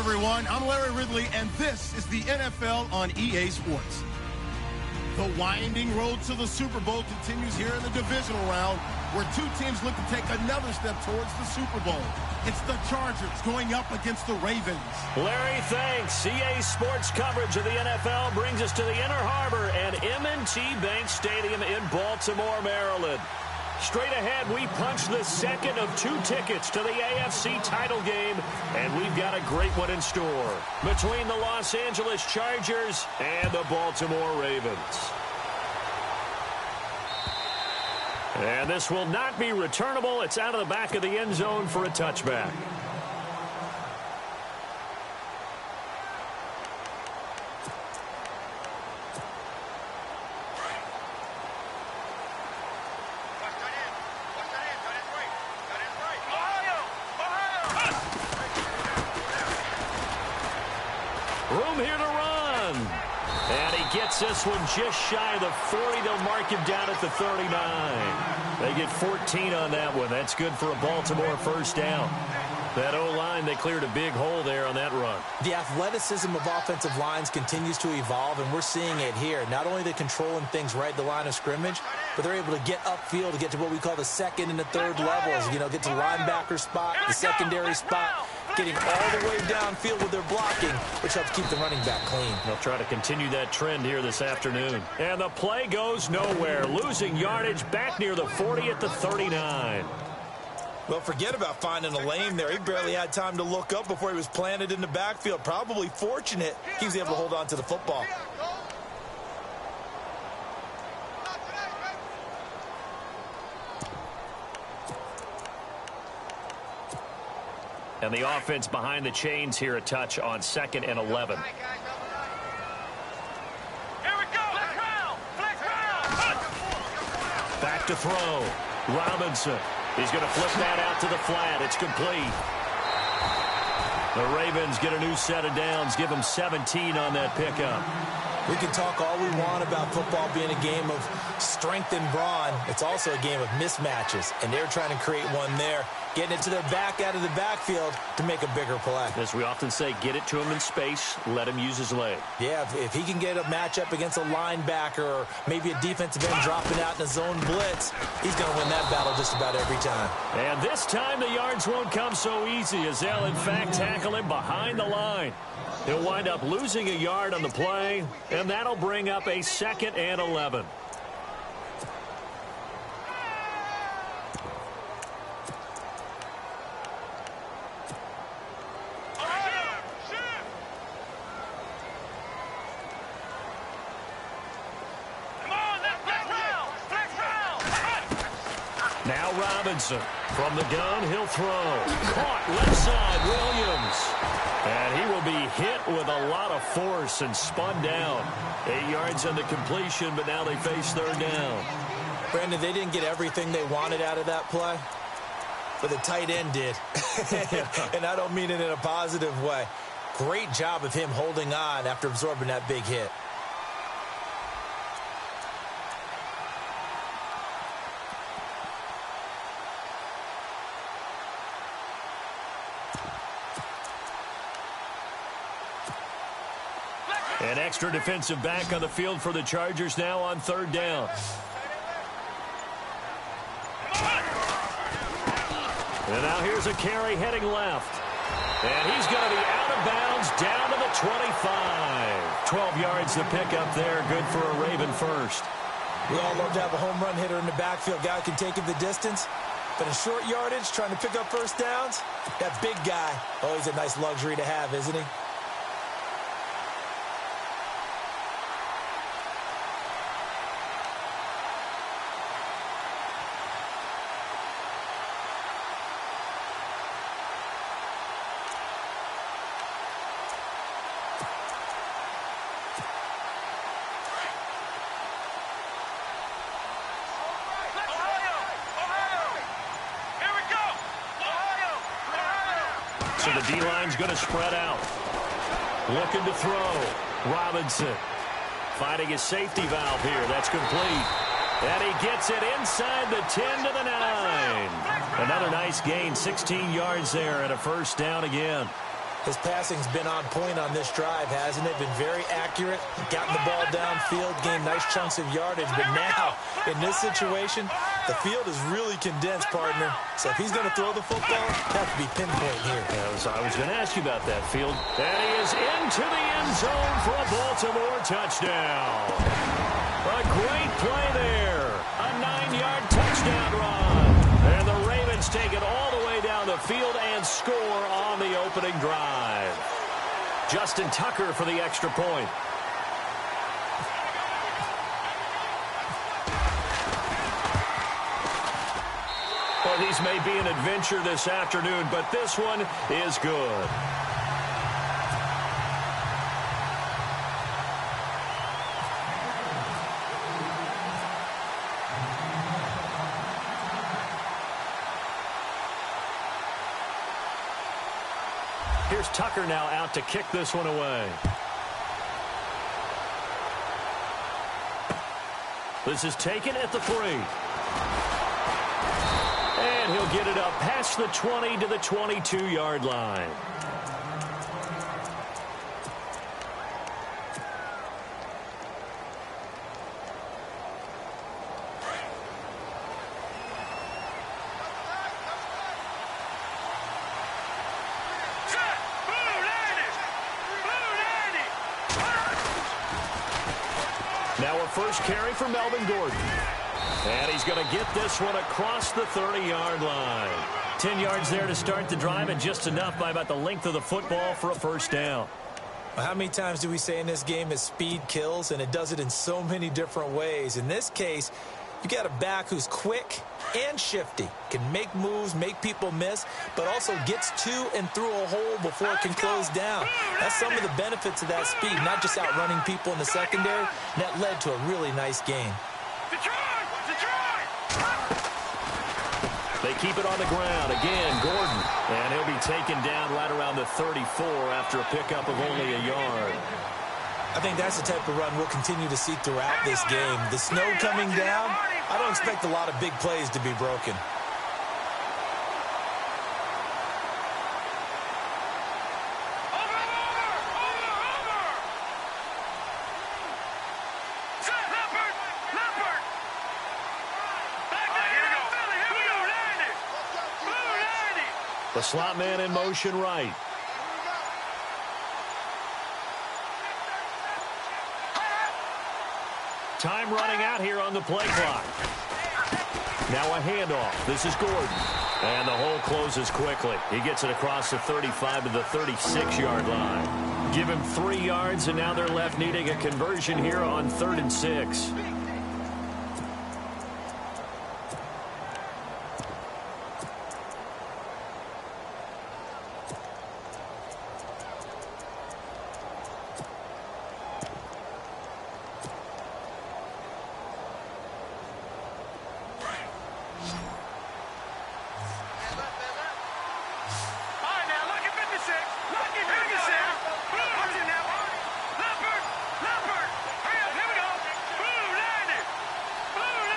everyone. I'm Larry Ridley, and this is the NFL on EA Sports. The winding road to the Super Bowl continues here in the divisional round, where two teams look to take another step towards the Super Bowl. It's the Chargers going up against the Ravens. Larry, thanks. EA Sports coverage of the NFL brings us to the Inner Harbor and M&T Bank Stadium in Baltimore, Maryland. Straight ahead, we punch the second of two tickets to the AFC title game, and we've got a great one in store between the Los Angeles Chargers and the Baltimore Ravens. And this will not be returnable. It's out of the back of the end zone for a touchback. Room here to run. And he gets this one just shy of the 40. They'll mark him down at the 39. They get 14 on that one. That's good for a Baltimore first down. That O-line, they cleared a big hole there on that run. The athleticism of offensive lines continues to evolve, and we're seeing it here. Not only they're controlling things right at the line of scrimmage, but they're able to get upfield to get to what we call the second and the third levels. You know, get to the linebacker spot, the secondary spot, getting all the way downfield with their blocking, which helps keep the running back clean. They'll try to continue that trend here this afternoon. And the play goes nowhere. Losing yardage back near the 40 at the 39. Well, forget about finding a lane there. He barely had time to look up before he was planted in the backfield. Probably fortunate he was able to hold on to the football. And the offense behind the chains here, a touch on 2nd and 11. Here we go. Back to throw. Robinson. He's going to flip that out to the flat. It's complete. The Ravens get a new set of downs. Give them 17 on that pickup. We can talk all we want about football being a game of strength and brawn. It's also a game of mismatches, and they're trying to create one there, getting it to their back out of the backfield to make a bigger play. As we often say, get it to him in space, let him use his leg. Yeah, if he can get a matchup against a linebacker or maybe a defensive end dropping out in a zone blitz, he's going to win that battle just about every time. And this time the yards won't come so easy as they'll, in fact, tackle him behind the line. He'll wind up losing a yard on the play, and that'll bring up a 2nd and 11. Now Robinson from the gun, he'll throw. Caught left side, Williams. And he will be hit with a lot of force and spun down. 8 yards on the completion, but now they face 3rd down. Brandon, they didn't get everything they wanted out of that play, but the tight end did. And I don't mean it in a positive way. Great job of him holding on after absorbing that big hit. An extra defensive back on the field for the Chargers now on 3rd down. And now here's a carry heading left. And he's going to be out of bounds down to the 25. 12 yards to pick up there. Good for a Raven first. We all love to have a home run hitter in the backfield. Guy can take it the distance. But in short yardage, trying to pick up first downs, that big guy, always a nice luxury to have, isn't he? So the D-line's going to spread out. Looking to throw. Robinson finding his safety valve here. That's complete. And he gets it inside the 10 to the 9. Another nice gain, 16 yards there and a first down again. His passing's been on point on this drive, hasn't it? Been very accurate, gotten the ball downfield, gained nice chunks of yardage. But now, in this situation, the field is really condensed, partner. So if he's going to throw the football, it has to be pinpoint here. I was going to ask you about that, Field. And he is into the end zone for a Baltimore touchdown. A great play there. A 9-yard touchdown run. And the Ravens take it all the way down the field and score on the opening drive. Justin Tucker for the extra point. Well, these may be an adventure this afternoon, but this one is good. Here's Tucker now out to kick this one away. This is taken at the 3. And he'll get it up past the 20 to the 22-yard line. Now a first carry for Melvin Gordon. And he's going to get this one across the 30-yard line. 10 yards there to start the drive, and just enough by about the length of the football for a first down. Well, how many times do we say in this game is speed kills, and it does it in so many different ways. In this case, you got a back who's quick and shifty, can make moves, make people miss, but also gets to and through a hole before it can close down. That's some of the benefits of that speed, not just outrunning people in the secondary. And that led to a really nice gain. They keep it on the ground. Again, Gordon. And he'll be taken down right around the 34 after a pickup of only a yard. I think that's the type of run we'll continue to see throughout this game. The snow coming down, I don't expect a lot of big plays to be broken. The slot man in motion right. Time running out here on the play clock. Now a handoff. This is Gordon. And the hole closes quickly. He gets it across the 35 to the 36-yard line. Give him 3 yards, and now they're left needing a conversion here on 3rd and 6.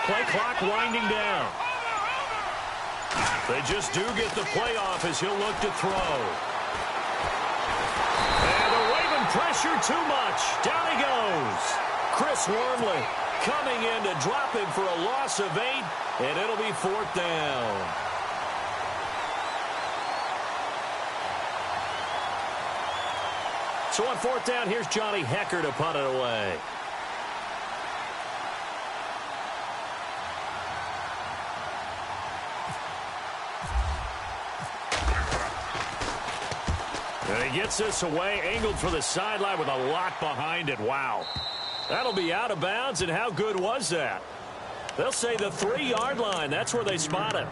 Play clock winding down. They just do get the play off as he'll look to throw. And the Raven pressure too much. Down he goes. Chris Wormley coming in to drop him for a loss of 8, and it'll be 4th down. So on 4th down, here's Johnny Hecker to punt it away. And he gets this away, angled for the sideline with a lot behind it. Wow. That'll be out of bounds, and how good was that? They'll say the 3-yard line. That's where they spot him.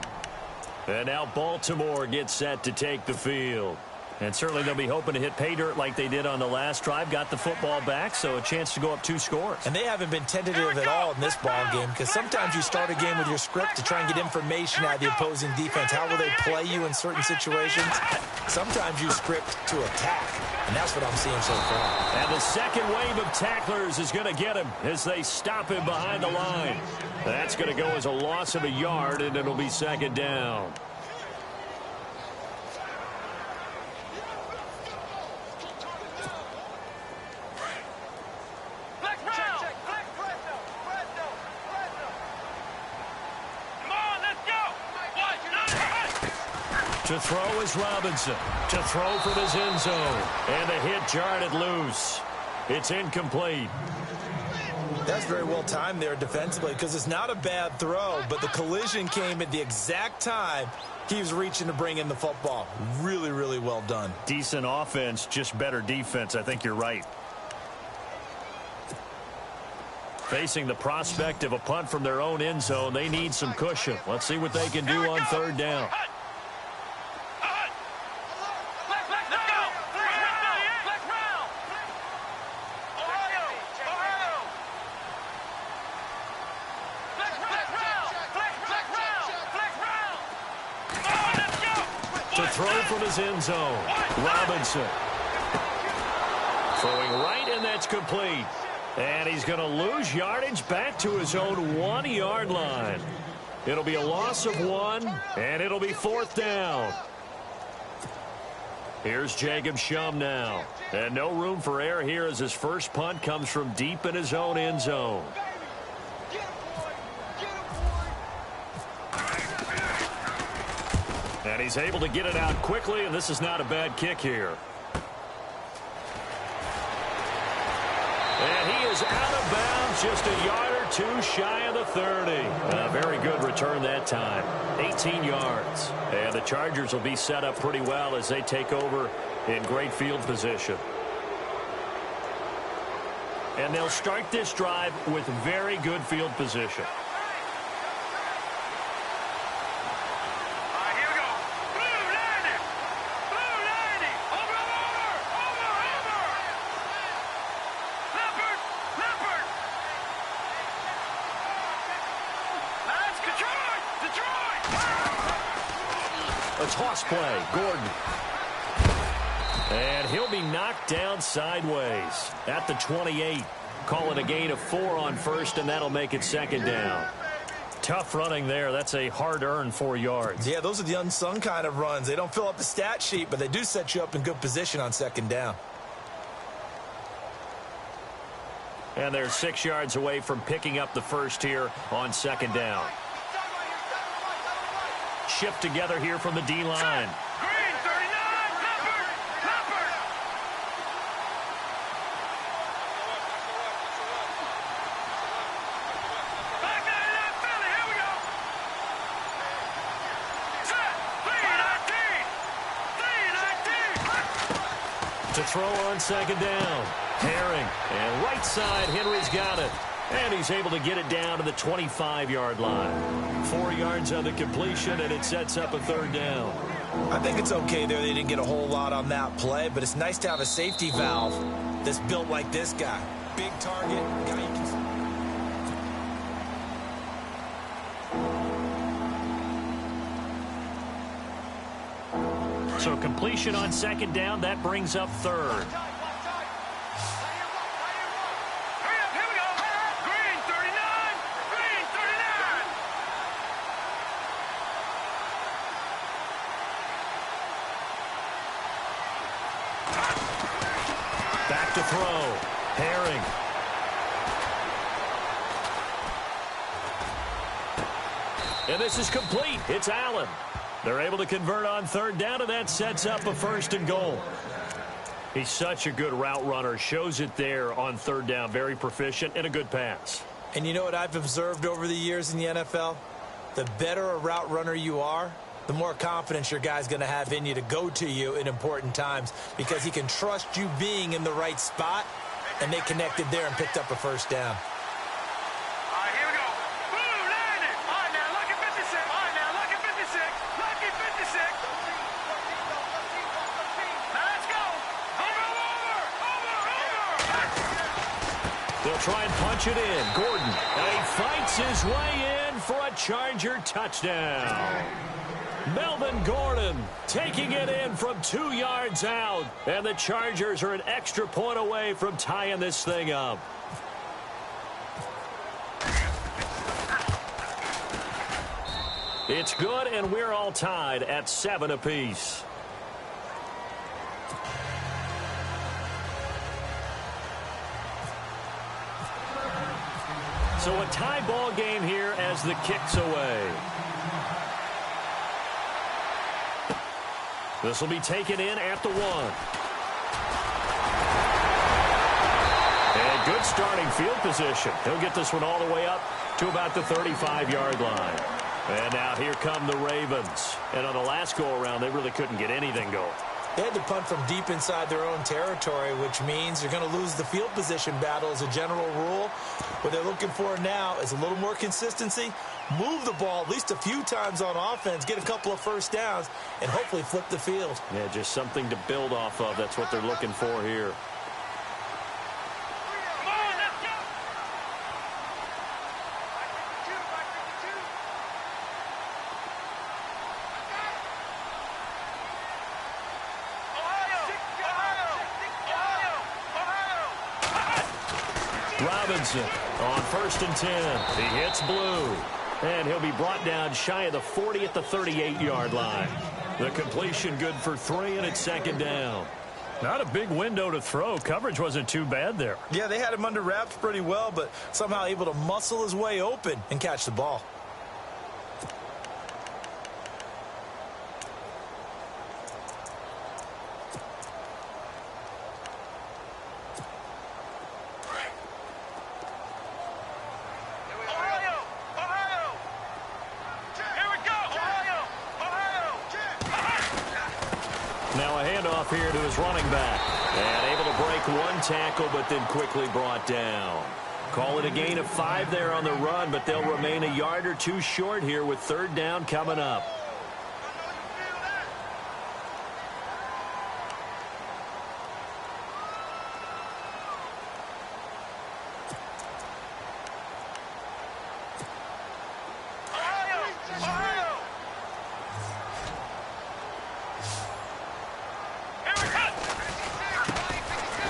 And now Baltimore gets set to take the field. And certainly they'll be hoping to hit pay dirt like they did on the last drive. Got the football back, so a chance to go up 2 scores. And they haven't been tentative at all in this ball game, because sometimes you start a game with your script to try and get information out of the opposing defense. How will they play you in certain situations? Sometimes you script to attack, and that's what I'm seeing so far. And the second wave of tacklers is going to get him as they stop him behind the line. That's going to go as a loss of a yard, and it'll be 2nd down. To throw is Robinson. To throw from his end zone. And the hit jarred it loose. It's incomplete. That's very well timed there defensively because it's not a bad throw, but the collision came at the exact time he was reaching to bring in the football. Really, really well done. Decent offense, just better defense. I think you're right. Facing the prospect of a punt from their own end zone, they need some cushion. Let's see what they can do on third down. To throw from his end zone, Robinson. Throwing right, and that's complete. And he's going to lose yardage back to his own 1-yard line. It'll be a loss of 1, and it'll be fourth down. Here's Jacob Shum now. And no room for error here as his first punt comes from deep in his own end zone. And he's able to get it out quickly, and this is not a bad kick here. And he is out of bounds, just a yard or two shy of the 30. A very good return that time, 18 yards. And the Chargers will be set up pretty well as they take over in great field position. And they'll start this drive with very good field position. A toss play, Gordon. And he'll be knocked down sideways at the 28. Call it a gain of 4 on first, and that'll make it second down. Tough running there. That's a hard-earned 4 yards. Yeah, those are the unsung kind of runs. They don't fill up the stat sheet, but they do set you up in good position on second down. And they're 6 yards away from picking up the first here on second down. Shift together here from the D-line. Green, 39, Leopard, Leopard. Back 99, Philly, here we go. Set, 3-19, 3-19. To throw on second down. Herring, and right side, Henry's got it. And he's able to get it down to the 25-yard line. 4 yards on the completion, and it sets up a third down. I think it's okay there. They didn't get a whole lot on that play, but it's nice to have a safety valve that's built like this guy. Big target, guy you can... So completion on second down, that brings up third. Back to throw. Herring. And this is complete. It's Allen. They're able to convert on third down, and that sets up a first and goal. He's such a good route runner. Shows it there on third down. Very proficient and a good pass. And you know what I've observed over the years in the NFL? The better a route runner you are, the more confidence your guy's going to have in you to go to you in important times because he can trust you being in the right spot, and they connected there and picked up a first down. All right, here we go. Blue landed. All right, now, lucky 56. All right, now, lucky 56. Lucky 56. Now, let's go. Over. They'll try and punch it in. Gordon, and he fights his way in for a Charger touchdown. Melvin Gordon taking it in from 2 yards out. And the Chargers are an extra point away from tying this thing up. It's good, and we're all tied at 7 apiece. So a tie ball game here as the kick's away. This will be taken in at the 1. And good starting field position. He'll get this one all the way up to about the 35-yard line. And now here come the Ravens. And on the last go-around, they really couldn't get anything going. They had to punt from deep inside their own territory, which means you're going to lose the field position battle as a general rule. What they're looking for now is a little more consistency, move the ball at least a few times on offense, get a couple of first downs, and hopefully flip the field. Yeah, just something to build off of. That's what they're looking for here. Robinson on 1st and 10. He hits Blue. And he'll be brought down shy of the 40 at the 38-yard line. The completion good for 3, and it's 2nd down. Not a big window to throw. Coverage wasn't too bad there. Yeah, they had him under wraps pretty well, but somehow able to muscle his way open and catch the ball. Now a handoff here to his running back. And able to break one tackle, but then quickly brought down. Call it a gain of 5 there on the run, but they'll remain a yard or 2 short here with 3rd down coming up.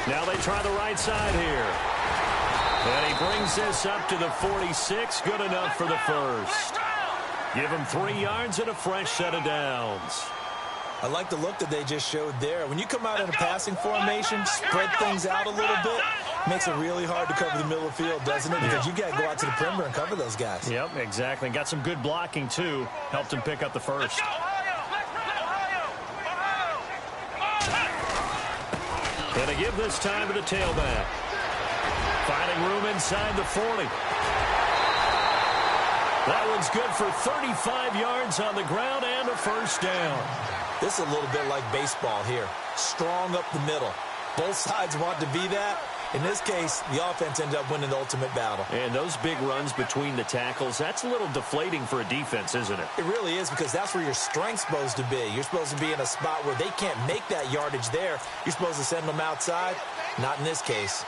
Now they try the right side here. And he brings this up to the 46. Good enough for the first. Give him 3 yards and a fresh set of downs. I like the look that they just showed there. When you come out in a passing formation, spread things out a little bit, makes it really hard to cover the middle of the field, doesn't it? Because you got to go out to the perimeter and cover those guys. Yep, exactly. Got some good blocking, too. Helped him pick up the first. And to give this time to the tailback. Finding room inside the 40. That one's good for 35 yards on the ground and a first down. This is a little bit like baseball here. Strong up the middle. Both sides want to be that. In this case, the offense ended up winning the ultimate battle. And those big runs between the tackles, that's a little deflating for a defense, isn't it? It really is, because that's where your strength's supposed to be. You're supposed to be in a spot where they can't make that yardage there. You're supposed to send them outside. Not in this case.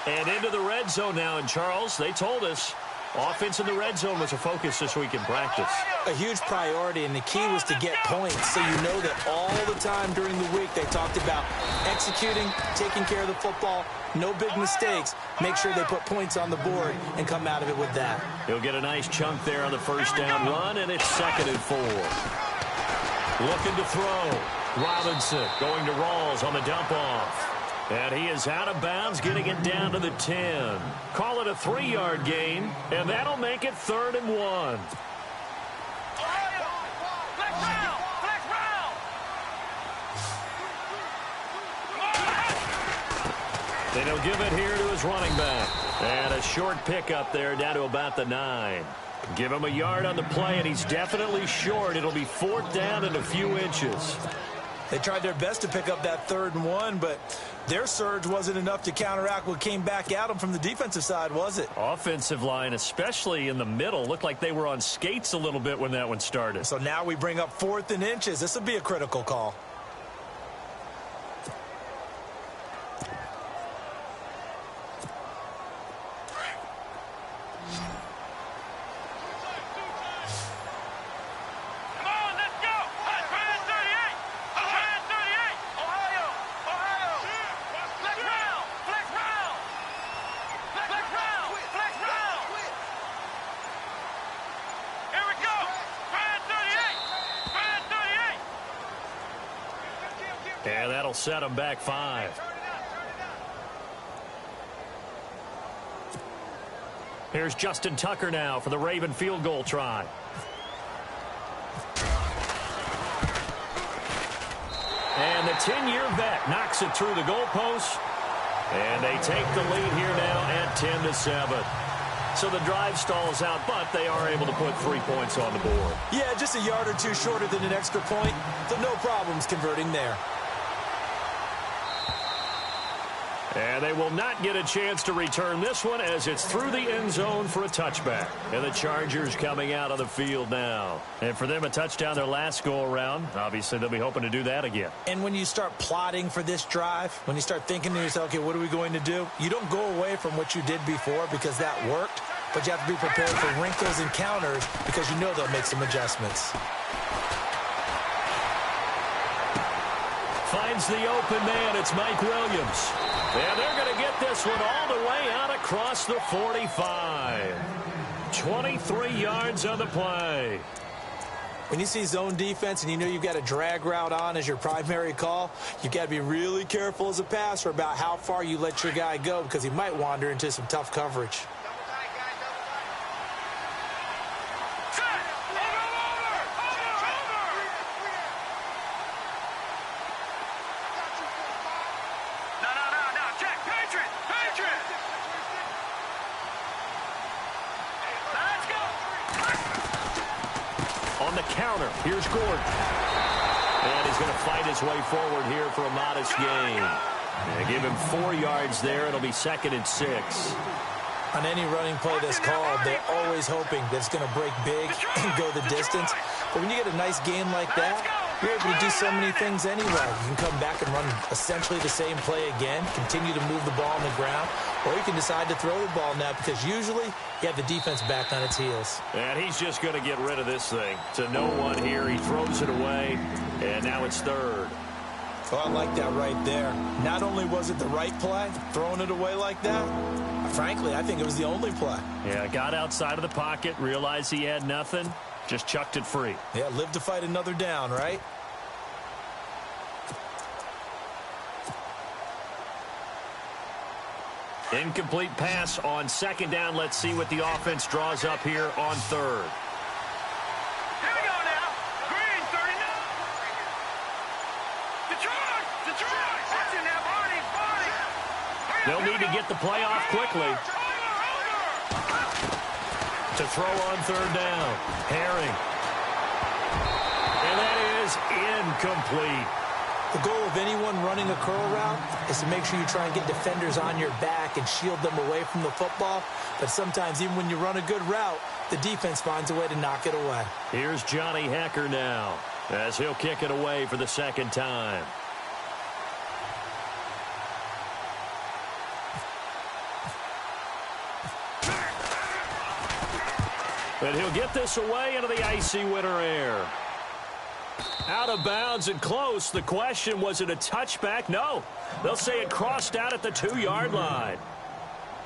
And into the red zone now. And, Charles, they told us offense in the red zone was a focus this week in practice. A huge priority, and the key was to get points. So you know that all the time during the week they talked about executing, taking care of the football, no big mistakes. Make sure they put points on the board and come out of it with that. He'll get a nice chunk there on the first down run, and it's 2nd and 4. Looking to throw. Robinson going to Rawls on the dump off. And he is out of bounds, getting it down to the 10. Call it a 3-yard gain, and that'll make it 3rd and 1. And he'll give it here to his running back. And a short pickup there down to about the 9. Give him a yard on the play, and he's definitely short. It'll be 4th down and a few inches. They tried their best to pick up that 3rd and 1, but their surge wasn't enough to counteract what came back at them from the defensive side, was it? Offensive line, especially in the middle, looked like they were on skates a little bit when that one started. So now we bring up 4th and inches. This will be a critical call. And that'll set him back 5. Here's Justin Tucker now for the Raven field goal try. 10-year vet knocks it through the goalpost. And they take the lead here now at 10-7. So the drive stalls out, but they are able to put 3 points on the board. Yeah, just a yard or two shorter than an extra point, so no problems converting there. And they will not get a chance to return this one as it's through the end zone for a touchback. And the Chargers coming out on the field now. And for them, a touchdown their last go-around. Obviously, they'll be hoping to do that again. And when you start plotting for this drive, when you start thinking to yourself, okay, what are we going to do? You don't go away from what you did before because that worked, but you have to be prepared for wrinkles and counters because you know they'll make some adjustments. Finds the open man. It's Mike Williams. And they're going to get this one all the way out across the 45. 23 yards on the play. When you see zone defense and you know you've got a drag route on as your primary call, you've got to be really careful as a passer about how far you let your guy go because he might wander into some tough coverage. Counter. Here's Gordon. And he's going to fight his way forward here for a modest gain. They give him 4 yards there. It'll be 2nd and 6. On any running play that's called, they're always hoping that it's going to break big and go the distance. But when you get a nice gain like that, you're able to do so many things anyway. You can come back and run essentially the same play again, continue to move the ball on the ground, or you can decide to throw the ball now because usually you have the defense back on its heels. And he's just going to get rid of this thing. To no one here. He throws it away, and now it's 3rd. Oh, I like that right there. Not only was it the right play, throwing it away like that, frankly, I think it was the only play. Yeah, got outside of the pocket, realized he had nothing, just chucked it free. Yeah, live to fight another down, right? Incomplete pass on 2nd down. Let's see what the offense draws up here on 3rd. Here we go now. Green, 39. Detroit. That's in there, Barney. They'll need to get the play off quickly. To throw on 3rd down. Herring. And that is incomplete. The goal of anyone running a curl route is to make sure you try and get defenders on your back and shield them away from the football. But sometimes even when you run a good route, the defense finds a way to knock it away. Here's Johnny Hecker now as he'll kick it away for the 2nd time. And he'll get this away into the icy winter air. Out of bounds and close. The question, was it a touchback? No. They'll say it crossed out at the 2-yard line.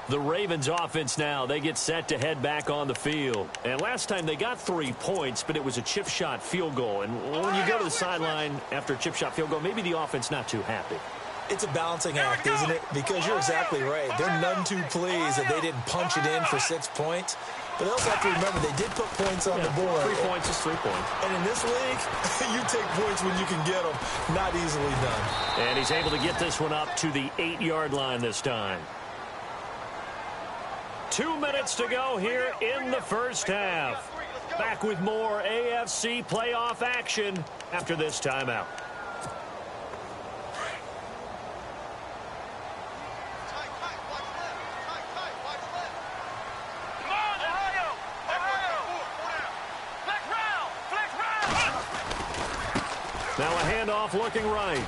The Ravens offense now, they get set to head back on the field. And last time they got 3 points, but it was a chip shot field goal. And when you go to the sideline after a chip shot field goal, maybe the offense not too happy. It's a balancing act, isn't it? Because you're exactly right. They're none too pleased that they didn't punch it in for 6 points. But they also have to remember they did put points on the board. 3 points is 3 points. And in this league, you take points when you can get them. Not easily done. And he's able to get this one up to the 8-yard line this time. 2 minutes to go here in the first half. Back with more AFC playoff action after this timeout. Now a handoff looking right.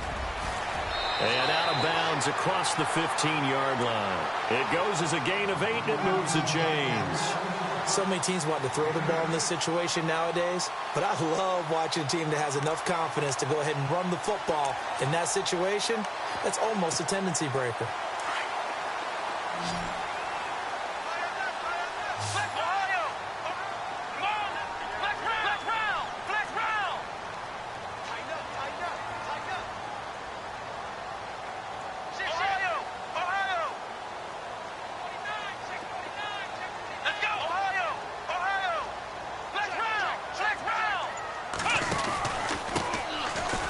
And out of bounds across the 15-yard line. It goes as a gain of 8, and it moves the chains. So many teams want to throw the ball in this situation nowadays, but I love watching a team that has enough confidence to go ahead and run the football in that situation. That's almost a tendency breaker.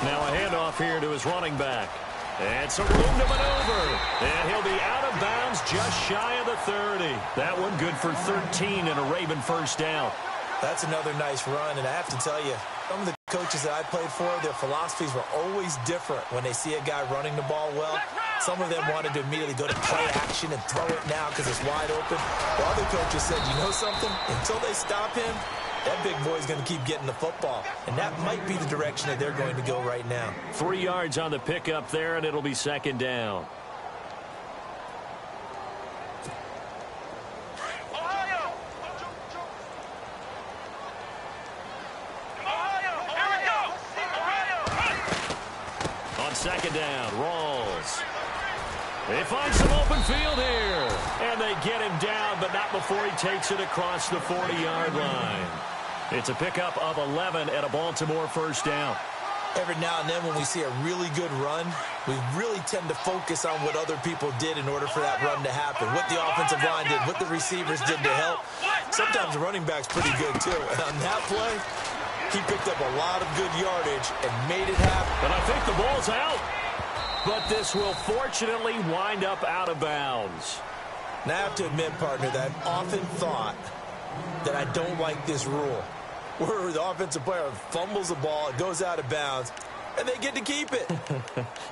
Now a handoff here to his running back. And some room to maneuver. And he'll be out of bounds just shy of the 30. That one good for 13 and a Raven first down. That's another nice run, and I have to tell you, some of the coaches that I played for, their philosophies were always different when they see a guy running the ball well. Some of them wanted to immediately go to play action and throw it now because it's wide open. The other coaches said, you know something? Until they stop him, that big boy's going to keep getting the football. And that might be the direction that they're going to go right now. 3 yards on the pickup there, and it'll be second down. Second down, Rawls. They find some open field here. And they get him down, but not before he takes it across the 40-yard line. It's a pickup of 11 at a Baltimore first down. Every now and then when we see a really good run, we really tend to focus on what other people did in order for that run to happen. What the offensive line did, what the receivers did to help. Sometimes the running back's pretty good, too. And on that play, he picked up a lot of good yardage and made it happen. But I think the ball's out. But this will fortunately wind up out of bounds. Now I have to admit, partner, that I've often thought that I don't like this rule, where the offensive player fumbles the ball, it goes out of bounds, and they get to keep it.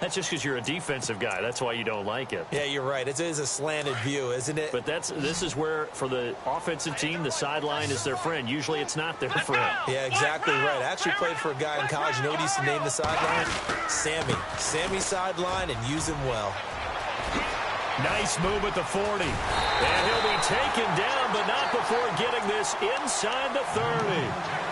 That's just because you're a defensive guy. That's why you don't like it. Yeah, you're right. It is a slanted view, isn't it? But this is where, for the offensive team, the sideline is their friend. Usually it's not their friend. Yeah, exactly right. I actually played for a guy in college. You know what he used to name the sideline? Sammy. Sammy's sideline, and use him well. Nice move at the 40. And he'll be taken down, but not before getting this inside the 30.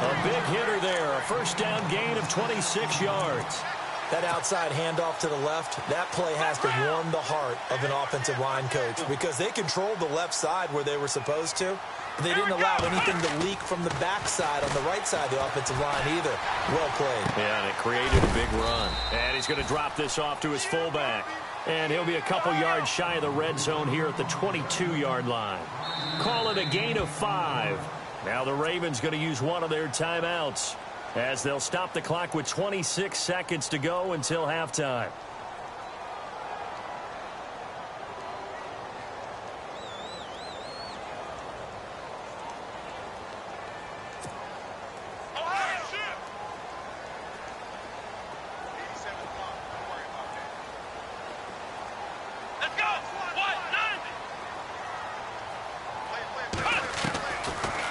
A big hitter there. A first down gain of 26 yards. That outside handoff to the left, that play has to warm the heart of an offensive line coach because they controlled the left side where they were supposed to. But they didn't allow anything to leak from the backside on the right side of the offensive line either. Well played. Yeah, and it created a big run. And he's going to drop this off to his fullback. And he'll be a couple yards shy of the red zone here at the 22-yard line. Call it a gain of 5. Now the Ravens going to use one of their timeouts as they'll stop the clock with 26 seconds to go until halftime.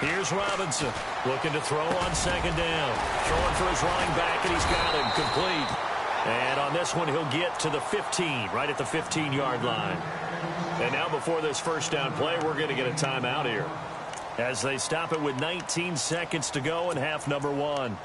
Here's Robinson looking to throw on second down. Throwing for his running back, and he's got him complete. And on this one, he'll get to the 15, right at the 15-yard line. And now before this first down play, we're going to get a timeout here as they stop it with 19 seconds to go in half number 1.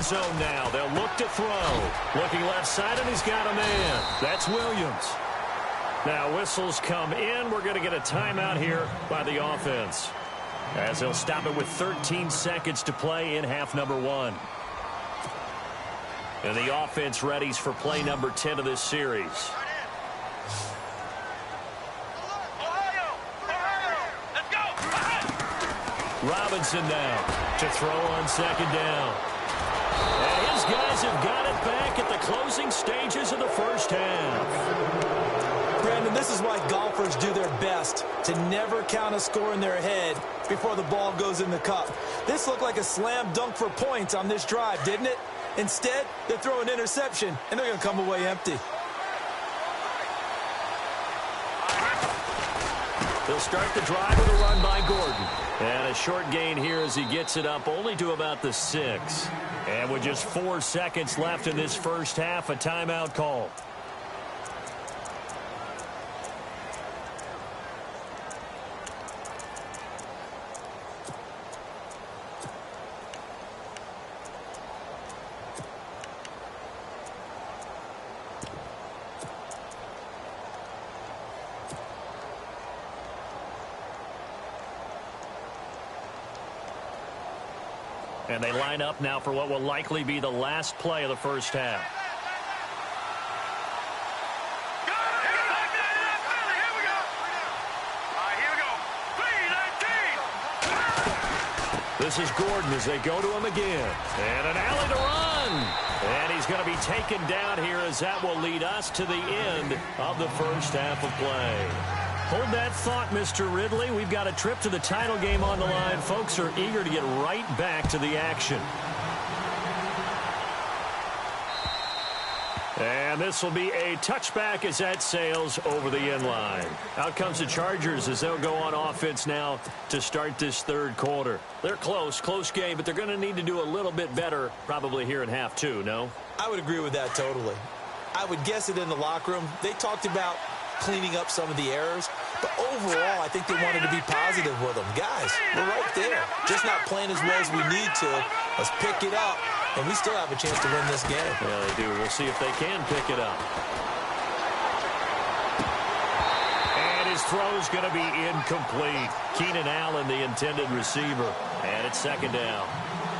Zone now. They'll look to throw. Looking left side, and he's got a man. That's Williams. Now whistles come in. We're going to get a timeout here by the offense as they'll stop it with 13 seconds to play in half number 1. And the offense readies for play number 10 of this series. Robinson now to throw on second down. And his guys have got it back at the closing stages of the first half. Brandon, this is why golfers do their best to never count a score in their head before the ball goes in the cup. This looked like a slam dunk for points on this drive, didn't it? Instead, they throw an interception, and they're going to come away empty. They'll start the drive with a run by Gordon. And a short gain here as he gets it up only to about the 6. And with just 4 seconds left in this first half, a timeout call. And they line up now for what will likely be the last play of the first half. This is Gordon as they go to him again. And an alley to run. And he's going to be taken down here as that will lead us to the end of the first half of play. Hold that thought, Mr. Ridley. We've got a trip to the title game on the line. Folks are eager to get right back to the action. And this will be a touchback as that sails over the end line. Out comes the Chargers as they'll go on offense now to start this third quarter. They're close game, but they're going to need to do a little bit better probably here in half two, no? I would agree with that totally. I would guess it in the locker room. They talked about cleaning up some of the errors, but overall, I think they wanted to be positive with them. Guys, we're right there. Just not playing as well as we need to. Let's pick it up. And we still have a chance to win this game. Yeah, they do. We'll see if they can pick it up. And his throw's going to be incomplete. Keenan Allen, the intended receiver. And it's second down.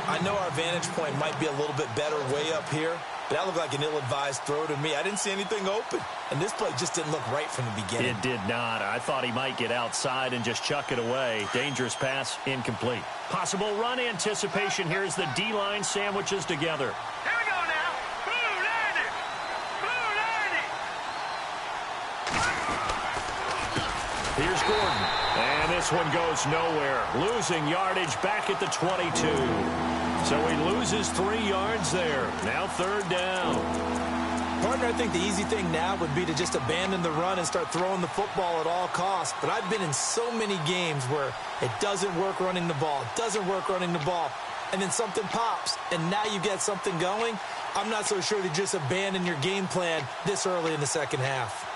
I know our vantage point might be a little bit better way up here, but that looked like an ill-advised throw to me. I didn't see anything open. And this play just didn't look right from the beginning. It did not. I thought he might get outside and just chuck it away. Dangerous pass, incomplete. Possible run anticipation. Here's the D-line sandwiches together. Here we go now. Blue 90. Blue 90. Here's Gordon. And this one goes nowhere. Losing yardage back at the 22. So he loses 3 yards there. Now third down. Partner, I think the easy thing now would be to just abandon the run and start throwing the football at all costs. But I've been in so many games where it doesn't work running the ball, and then something pops, and now you get something going. I'm not so sure to just abandon your game plan this early in the second half.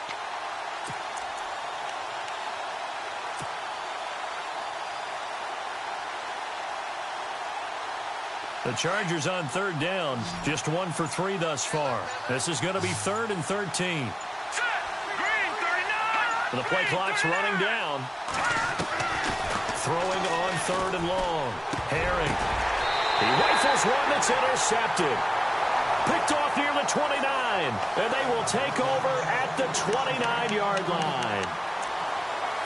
The Chargers on third down, just 1 for 3 thus far. This is going to be 3rd and 13. Green 39. The play clock's running down. Throwing on 3rd and long. Herring. He rifles one that's intercepted. Picked off near the 29. And they will take over at the 29-yard line.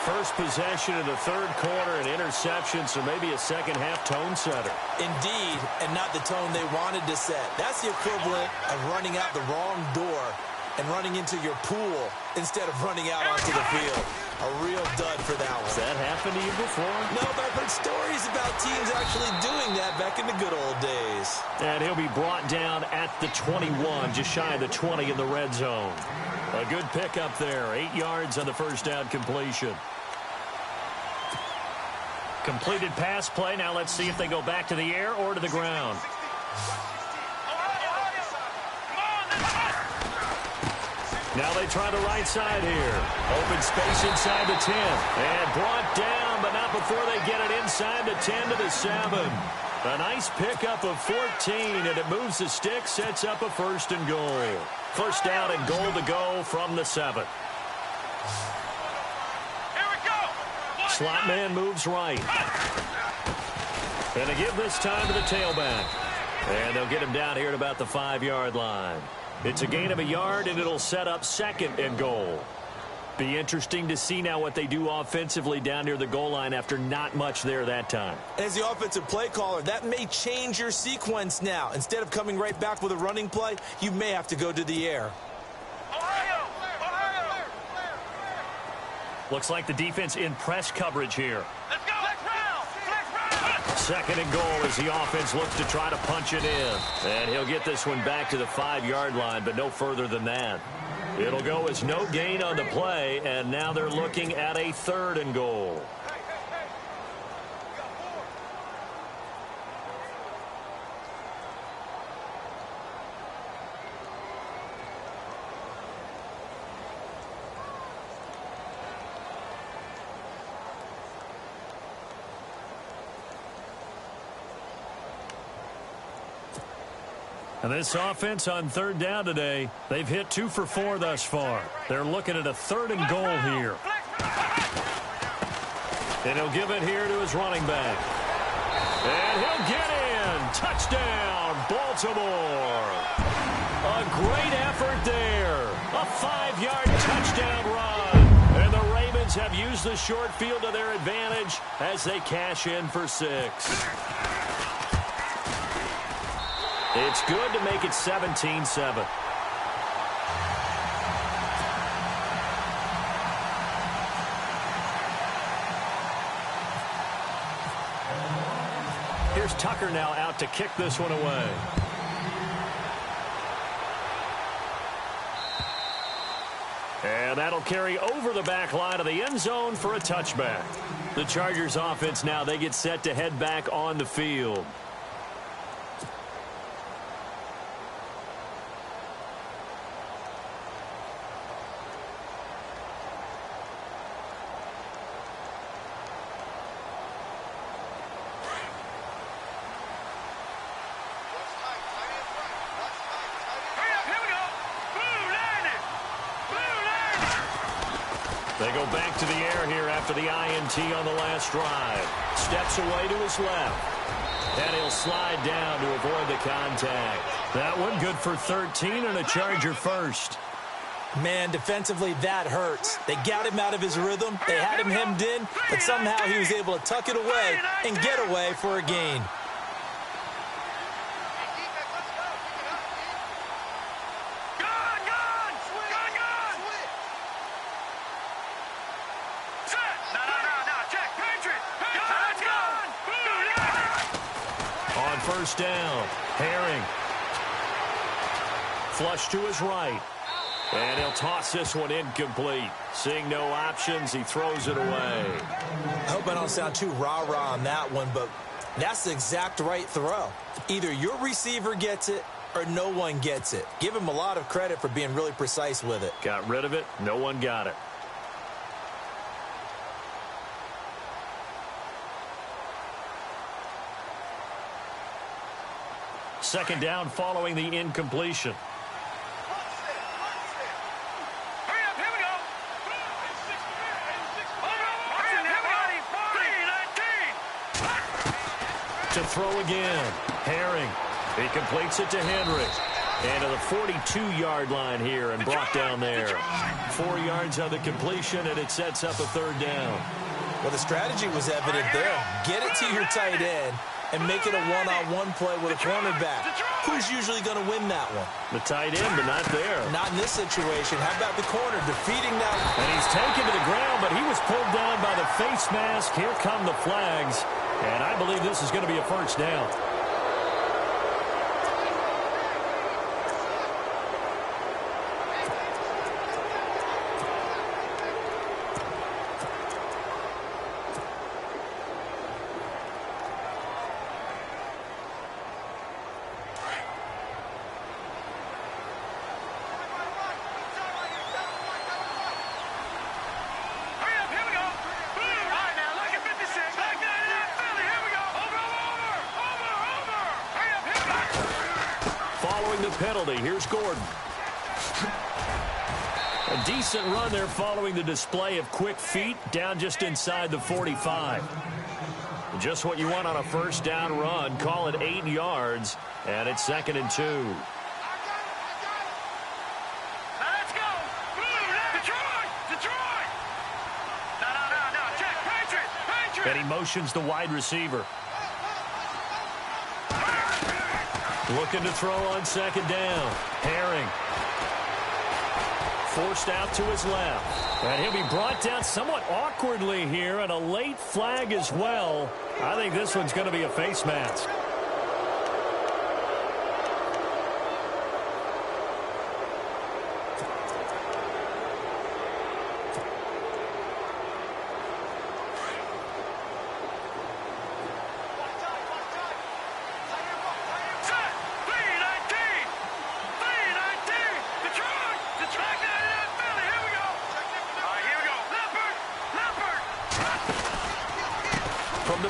First possession of the third quarter, an interception, so maybe a second-half tone setter. Indeed, and not the tone they wanted to set. That's the equivalent of running out the wrong door and running into your pool instead of running out onto the field. A real dud for that one. Has that happened to you before? No, but I've heard stories about teams actually doing that back in the good old days. And he'll be brought down at the 21, just shy of the 20 in the red zone. A good pickup there, 8 yards on the first down completion. Completed pass play. Now let's see if they go back to the air or to the ground. Now they try the right side here. Open space inside the 10. And brought down, but not before they get it inside the 10 to the 7. A nice pickup of 14, and it moves the stick, sets up a 1st and goal. First down and goal to go from the 7. Slot man moves right. And they give this time to the tailback. And they'll get him down here at about the 5-yard line. It's a gain of a yard, and it'll set up 2nd and goal. Be interesting to see now what they do offensively down near the goal line after not much there that time. As the offensive play caller, that may change your sequence now. Instead of coming right back with a running play, you may have to go to the air. Looks like the defense in press coverage here. Let's go. Second and goal as the offense looks to try to punch it in. And he'll get this one back to the 5-yard line, but no further than that. It'll go as no gain on the play, and now they're looking at a 3rd and goal. And this offense on third down today, they've hit 2 for 4 thus far. They're looking at a 3rd and goal here. And he'll give it here to his running back. And he'll get in. Touchdown, Baltimore. A great effort there. A 5-yard touchdown run. And the Ravens have used the short field to their advantage as they cash in for 6. It's good to make it 17-7. Here's Tucker now out to kick this one away. And that'll carry over the back line of the end zone for a touchback. The Chargers offense now, they get set to head back on the field. They go back to the air here after the INT on the last drive. Steps away to his left. And he'll slide down to avoid the contact. That one good for 13 and a Charger first. Man, defensively, that hurts. They got him out of his rhythm. They had him hemmed in, but somehow he was able to tuck it away and get away for a gain. First down. Herring. Flush to his right. And he'll toss this one incomplete. Seeing no options, he throws it away. I hope I don't sound too rah-rah on that one, but that's the exact right throw. Either your receiver gets it or no one gets it. Give him a lot of credit for being really precise with it. Got rid of it. No one got it. Second down following the incompletion. Hurry up, here we go. To throw again. Herring. He completes it to Henry. And to the 42-yard line here and brought down there. 4 yards on the completion, and it sets up a third down. Well, the strategy was evident there. Get it to your tight end and make it a one-on-one play with a cornerback. Who's usually going to win that one? The tight end, but not there. Not in this situation. How about the corner defeating that? And he's taken to the ground, but he was pulled down by the face mask. Here come the flags. And I believe this is going to be a first down. Penalty. Here's Gordon. A decent run there following the display of quick feet down just inside the 45. Just what you want on a first down run. Call it 8 yards, and it's 2nd and 2. Now let's go. Detroit. No. Check. Patriot. And he motions the wide receiver. Looking to throw on second down. Herring. Forced out to his left. And he'll be brought down somewhat awkwardly here, and a late flag as well. I think this one's going to be a face mask.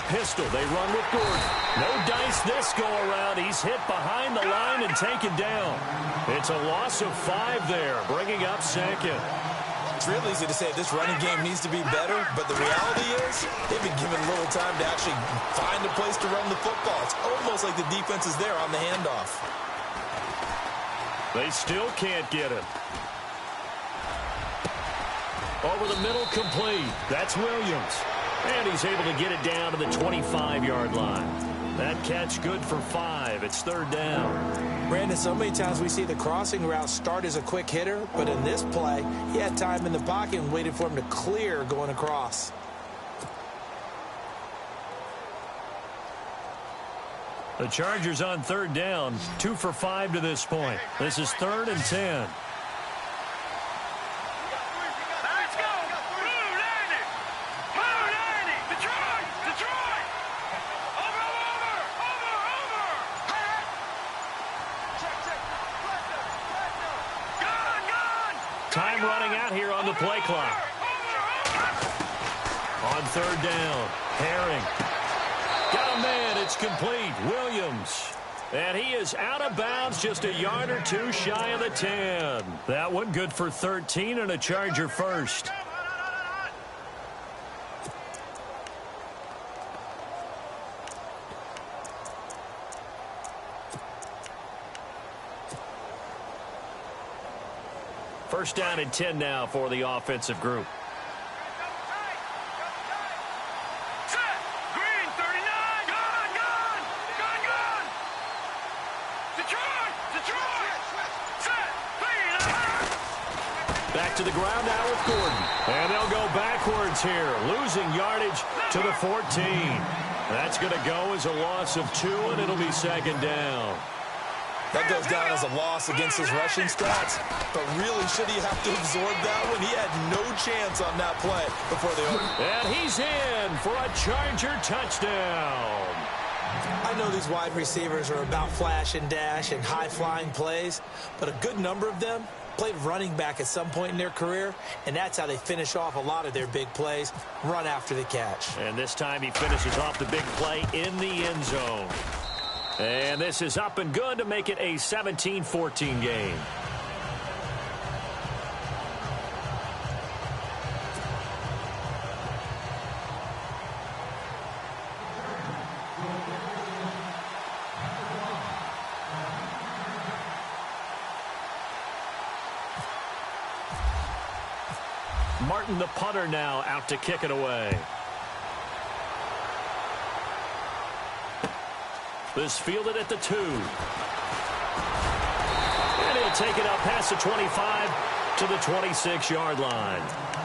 Pistol. They run with Gordon. No dice this go around. He's hit behind the line and taken down. It's a loss of 5 there, bringing up 2nd. It's real easy to say this running game needs to be better, but the reality is they've been given little time to actually find a place to run the football. It's almost like the defense is there on the handoff. They still can't get it. Over the middle, complete. That's Williams. And he's able to get it down to the 25-yard line. That catch good for 5. It's third down. Brandon, so many times we see the crossing route start as a quick hitter, but in this play, he had time in the pocket and waited for him to clear going across. The Chargers on third down, 2 for 5 to this point. This is 3rd and 10. Time running out here on the play clock. On third down, Herring. Got a man, it's complete. Williams. And he is out of bounds, just a yard or two shy of the 10. That one good for 13 and a Charger first. First down and 10 now for the offensive group. Back to the ground now with Gordon. And they'll go backwards here, losing yardage to the 14. That's going to go as a loss of 2, and it'll be second down. That goes down as a loss against his rushing stats, but really should he have to absorb that one? He had no chance on that play before they opened. And he's in for a Charger touchdown. I know these wide receivers are about flash and dash and high-flying plays, but a good number of them played running back at some point in their career, and that's how they finish off a lot of their big plays, run after the catch. And this time he finishes off the big play in the end zone. And this is up and good to make it a 17-14 game. Martin, the punter, now out to kick it away. This fielded at the 2. And he'll take it up past the 25 to the 26-yard line.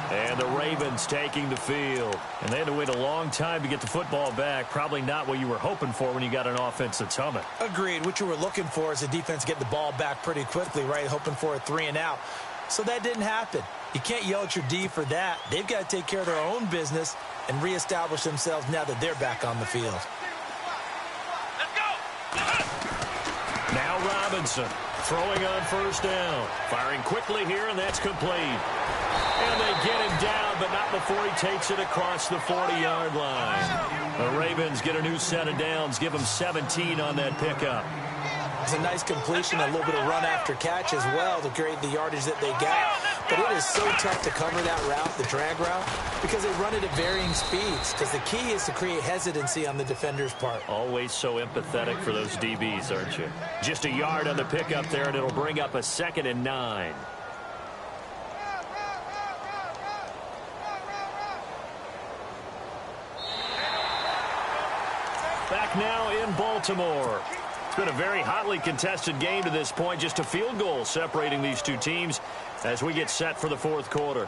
And the Ravens taking the field. And they had to wait a long time to get the football back. Probably not what you were hoping for when you got an offense that's humming. Agreed. What you were looking for is the defense get the ball back pretty quickly, right? Hoping for a 3-and-out. So that didn't happen. You can't yell at your D for that. They've got to take care of their own business and reestablish themselves now that they're back on the field. Now Robinson throwing on first down. Firing quickly here, and that's complete. And they get him down, but not before he takes it across the 40-yard line. The Ravens get a new set of downs, give them 17 on that pickup. It's a nice completion, a little bit of run after catch as well to create the yardage that they got. But it is so tough to cover that route, the drag route, because they run it at varying speeds. Because the key is to create hesitancy on the defender's part. Always so empathetic for those DBs, aren't you? Just a yard on the pickup there, and it'll bring up a 2nd and 9. Back now in Baltimore. It's been a very hotly contested game to this point. Just a field goal separating these two teams as we get set for the fourth quarter.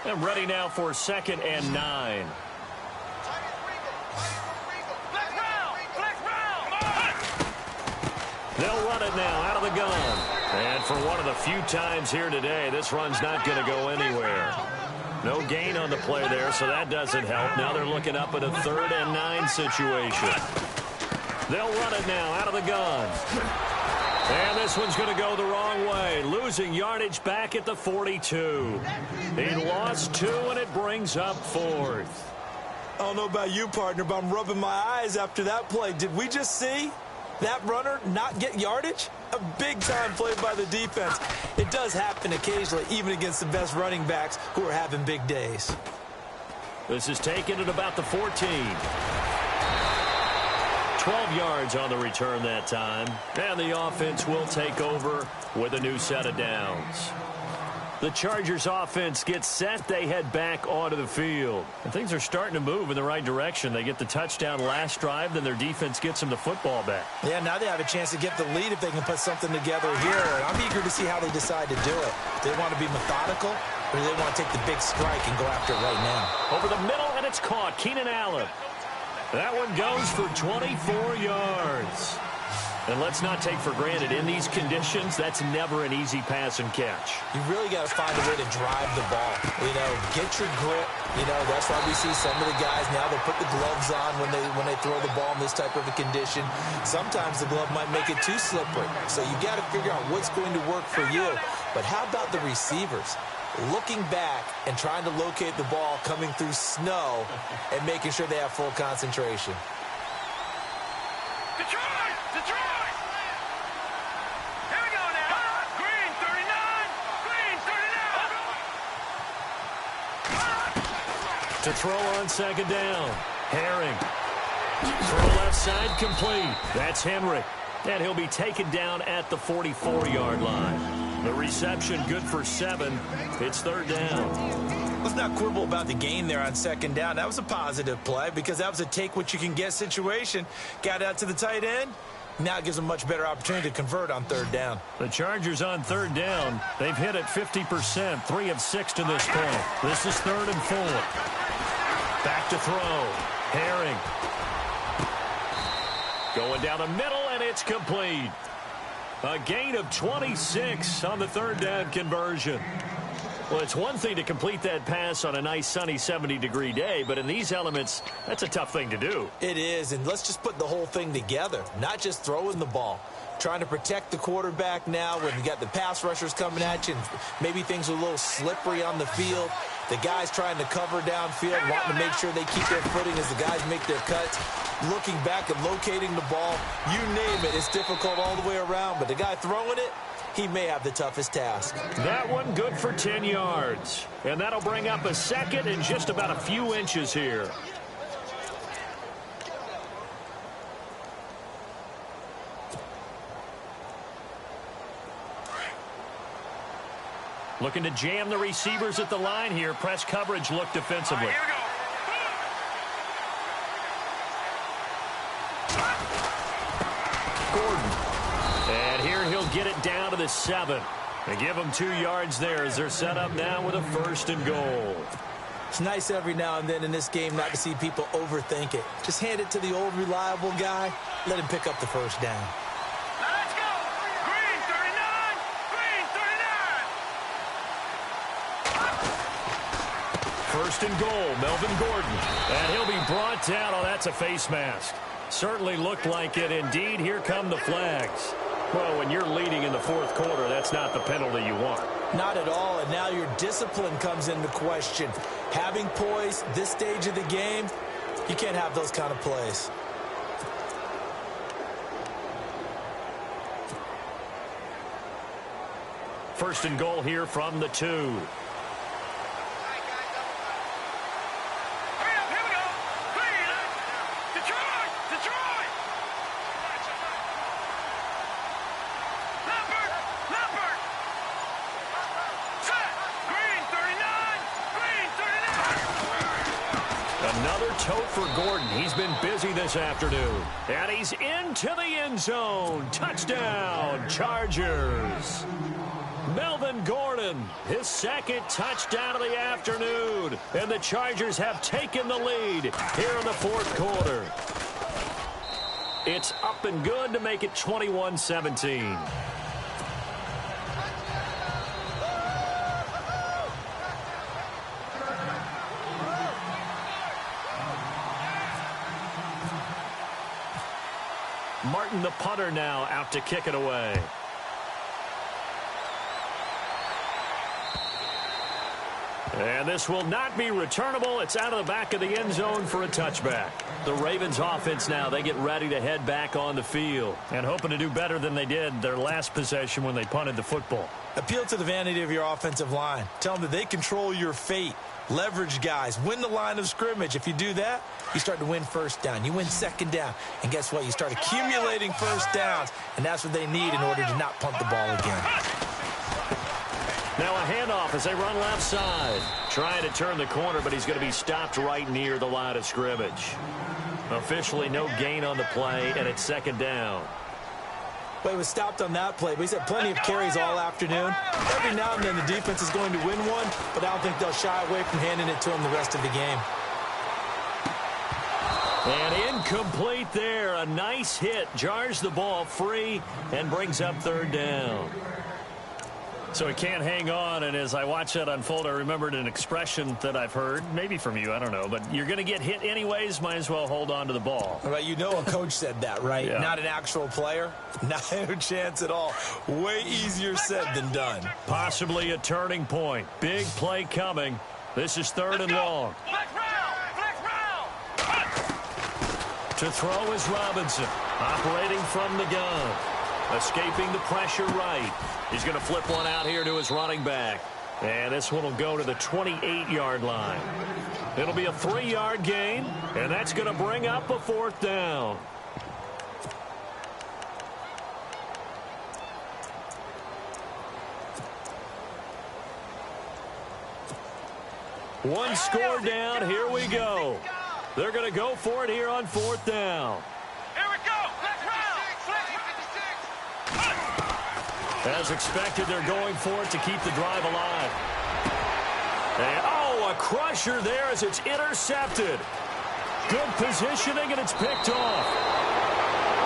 And ready now for 2nd and 9. They'll run it now out of the gun. And for one of the few times here today, this run's not going to go anywhere. No gain on the play there, so that doesn't help. Now they're looking up at a 3rd and 9 situation. They'll run it now out of the gun. And this one's going to go the wrong way. Losing yardage back at the 42. He lost 2, and it brings up 4th. I don't know about you, partner, but I'm rubbing my eyes after that play. Did we just see that runner not get yardage? A big-time play by the defense. It does happen occasionally, even against the best running backs who are having big days. This is taken at about the 14. 12 yards on the return that time. And the offense will take over with a new set of downs. The Chargers offense gets set. They head back onto the field. And things are starting to move in the right direction. They get the touchdown last drive, then their defense gets them the football back. Yeah, now they have a chance to get the lead if they can put something together here. And I'm eager to see how they decide to do it. Do they want to be methodical, or do they want to take the big strike and go after it right now? Over the middle, and it's caught. Keenan Allen. That one goes for 24 yards. And let's not take for granted, in these conditions, that's never an easy pass and catch. You really got to find a way to drive the ball. You know, get your grip. You know, that's why we see some of the guys now, they put the gloves on when they throw the ball in this type of a condition. Sometimes the glove might make it too slippery. So you got to figure out what's going to work for you. But how about the receivers? Looking back and trying to locate the ball coming through snow and making sure they have full concentration. Detroit! Detroit! Here we go now. Green 39. Green 39. To throw on second down. Herring. Throw left side complete. That's Henry. And he'll be taken down at the 44-yard line. The reception good for 7. It's third down. Let's not quibble about the gain there on second down. That was a positive play because that was a take-what-you-can-get situation. Got out to the tight end. Now it gives them a much better opportunity to convert on third down. The Chargers on third down. They've hit it 50%, 3 of 6 to this point. This is 3rd and 4. Back to throw. Herring. Going down the middle, and it's complete. A gain of 26 on the third down conversion. Well, it's one thing to complete that pass on a nice sunny 70-degree day, but in these elements, that's a tough thing to do. It is, and let's just put the whole thing together, not just throwing the ball. Trying to protect the quarterback now when you got the pass rushers coming at you, and maybe things are a little slippery on the field. The guys trying to cover downfield, wanting to make sure they keep their footing as the guys make their cuts. Looking back and locating the ball, you name it, it's difficult all the way around, but the guy throwing it, he may have the toughest task. That one good for 10 yards. And that'll bring up a second and just about a few inches here. Looking to jam the receivers at the line here. Press coverage look defensively. Here we go. Gordon. And here he'll get it down to the 7. They give them 2 yards there as they're set up now with a 1st and goal. It's nice every now and then in this game not to see people overthink it. Just hand it to the old reliable guy. Let him pick up the first down. Now let's go. Green 39. Green 39. 1st and goal, Melvin Gordon. And he'll be brought down. Oh, that's a face mask. Certainly looked like it. Indeed, here come the flags. Well, when you're leading in the 4th quarter, that's not the penalty you want. Not at all, and now your discipline comes into question. Having poise this stage of the game, you can't have those kind of plays. First and goal here from the 2. For Gordon. He's been busy this afternoon. And he's into the end zone. Touchdown, Chargers. Melvin Gordon, his 2nd touchdown of the afternoon. And the Chargers have taken the lead here in the 4th quarter. It's up and good to make it 21-17. Martin, the punter, now out to kick it away. And this will not be returnable. It's out of the back of the end zone for a touchback. The Ravens offense now, they get ready to head back on the field and hoping to do better than they did their last possession when they punted the football. Appeal to the vanity of your offensive line. Tell them that they control your fate. Leverage guys. Win the line of scrimmage. If you do that, you start to win first down. You win second down. And guess what? You start accumulating first downs. And that's what they need in order to not punt the ball again. Now a handoff as they run left side. Trying to turn the corner, but he's going to be stopped right near the line of scrimmage. Officially no gain on the play, and it's second down. But he was stopped on that play, but he's had plenty of carries all afternoon. Every now and then the defense is going to win one, but I don't think they'll shy away from handing it to him the rest of the game. And incomplete there. A nice hit. Jars the ball free and brings up third down. So he can't hang on, and as I watch that unfold, I remembered an expression that I've heard, maybe from you, I don't know, but you're going to get hit anyways, might as well hold on to the ball. Right, you know a coach said that, right? Yeah. Not an actual player. Not a chance at all. Way easier said than done. Possibly a turning point. Big play coming. This is third and long. Flex round! Flex round! To throw is Robinson, operating from the gun. Escaping the pressure right. He's going to flip one out here to his running back. And this one will go to the 28-yard line. It'll be a 3-yard gain, and that's going to bring up a fourth down. One score down. Here we go. They're going to go for it here on fourth down. Here we go! Flex round! As expected, they're going for it to keep the drive alive. And, oh, a crusher there as it's intercepted. Good positioning, and it's picked off.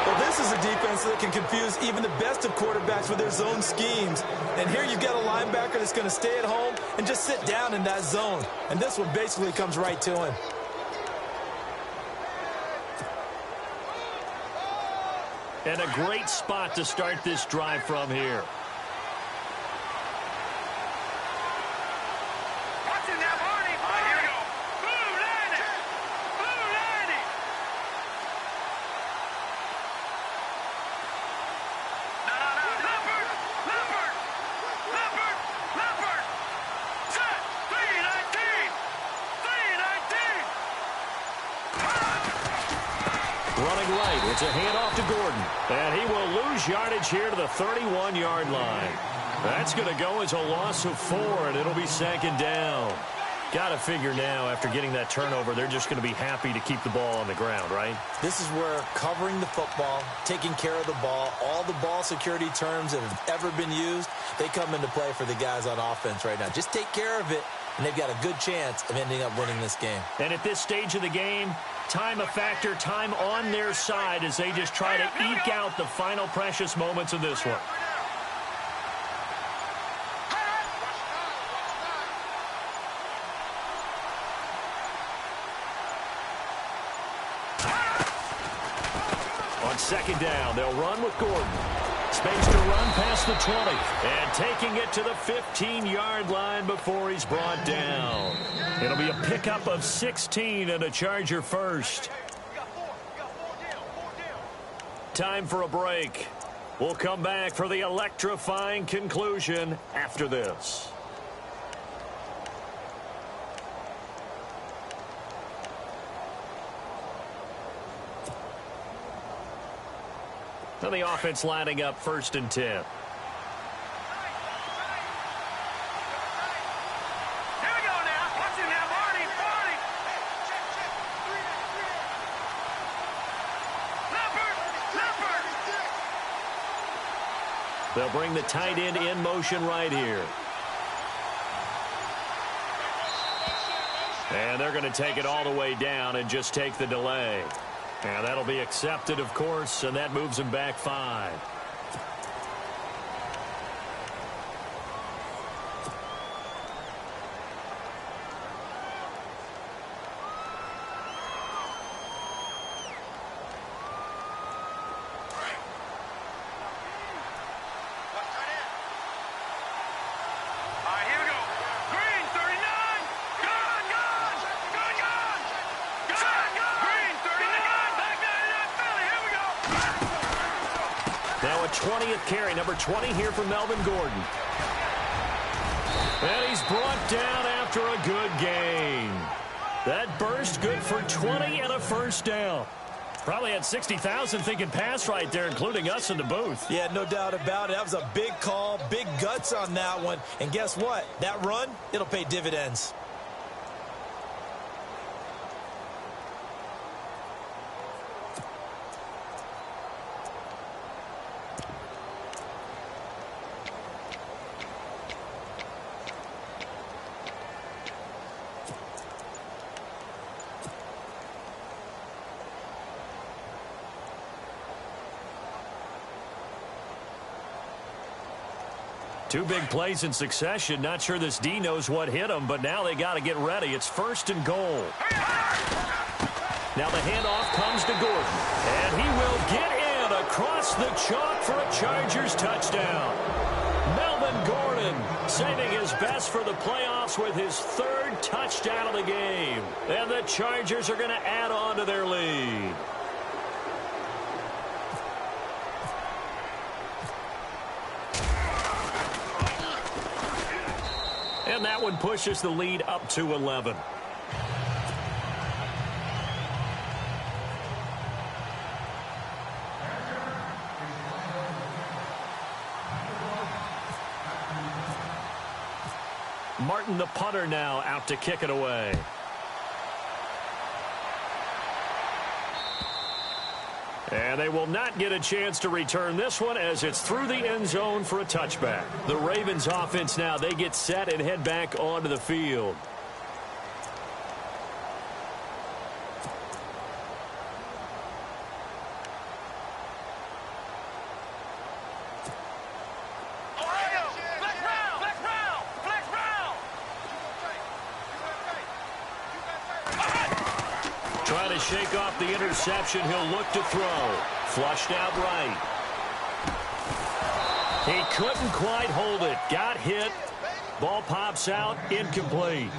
Well, this is a defense that can confuse even the best of quarterbacks with their zone schemes. And here you've got a linebacker that's going to stay at home and just sit down in that zone. And this one basically comes right to him. And a great spot to start this drive from here. Watching that, Marty! Here we go! Blue landing! Blue landing! No! Leopard! Leopard! Leopard! Leopard! Set! 319! 319! Running right. It's a handoff to Gordon. And he will lose yardage here to the 31-yard line. That's going to go as a loss of 4, and it'll be second down. Got to figure now, after getting that turnover, they're just going to be happy to keep the ball on the ground, right? This is where covering the football, taking care of the ball, all the ball security terms that have ever been used, they come into play for the guys on offense right now. Just take care of it, and they've got a good chance of ending up winning this game. And at this stage of the game, time a factor, time on their side as they just try to eke out the final precious moments of this one. On second down, they'll run with Gordon. Space to run past the 20. And taking it to the 15-yard line before he's brought down. It'll be a pickup of 16 and a Charger first. Time for a break. We'll come back for the electrifying conclusion after this. Now the offense lining up first and 10. Here we go now. Watching that, Marty. Leopard. They'll bring the tight end in motion right here. And they're going to take it all the way down and just take the delay. And that'll be accepted, of course, and that moves him back 5. All right, here we go. Green, 39. 20th carry. Number 20 here for Melvin Gordon. And he's brought down after a good gain. That burst good for 20 and a first down. Probably had 60,000 thinking pass right there, including us in the booth. Yeah, no doubt about it. That was a big call, big guts on that one. And guess what? That run, it'll pay dividends. Two big plays in succession. Not sure this D knows what hit him, but now they got to get ready. It's 1st and goal. Now the handoff comes to Gordon, and he will get in across the chalk for a Chargers touchdown. Melvin Gordon saving his best for the playoffs with his 3rd touchdown of the game. And the Chargers are going to add on to their lead. And that one pushes the lead up to 11. Martin, the punter, now out to kick it away. And they will not get a chance to return this one as it's through the end zone for a touchback. The Ravens offense now, they get set and head back onto the field. Trying to shake off the interception. He'll look to throw. Flushed out right. He couldn't quite hold it. Got hit. Ball pops out. Incomplete.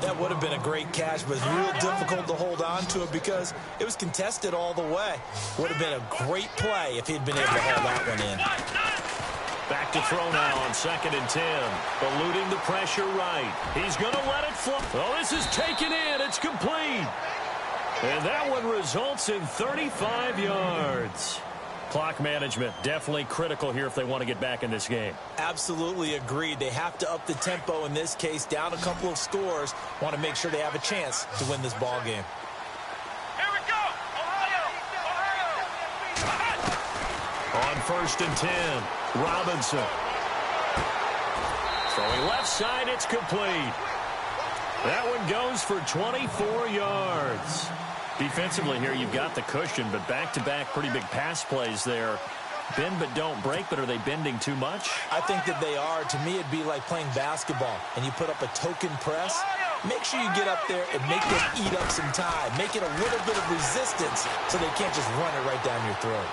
That would have been a great catch, but it's real difficult to hold on to it because it was contested all the way. Would have been a great play if he'd been able to hold that one in. Back to throw now on 2nd and 10. Eluding the pressure right. He's going to let it fly. Oh, this is taken in. It's complete. And that one results in 35 yards. Clock management definitely critical here if they want to get back in this game. Absolutely agreed. They have to up the tempo in this case, down a couple of scores. Want to make sure they have a chance to win this ball game. Here we go. Ohio. On 1st and 10, Robinson. Throwing left side, it's complete. That one goes for 24 yards. Defensively here, you've got the cushion, but back-to-back pretty big pass plays there. Bend but don't break, but are they bending too much? I think that they are. To me, it'd be like playing basketball, and you put up a token press. Make sure you get up there and make them eat up some time. Make it a little bit of resistance so they can't just run it right down your throat.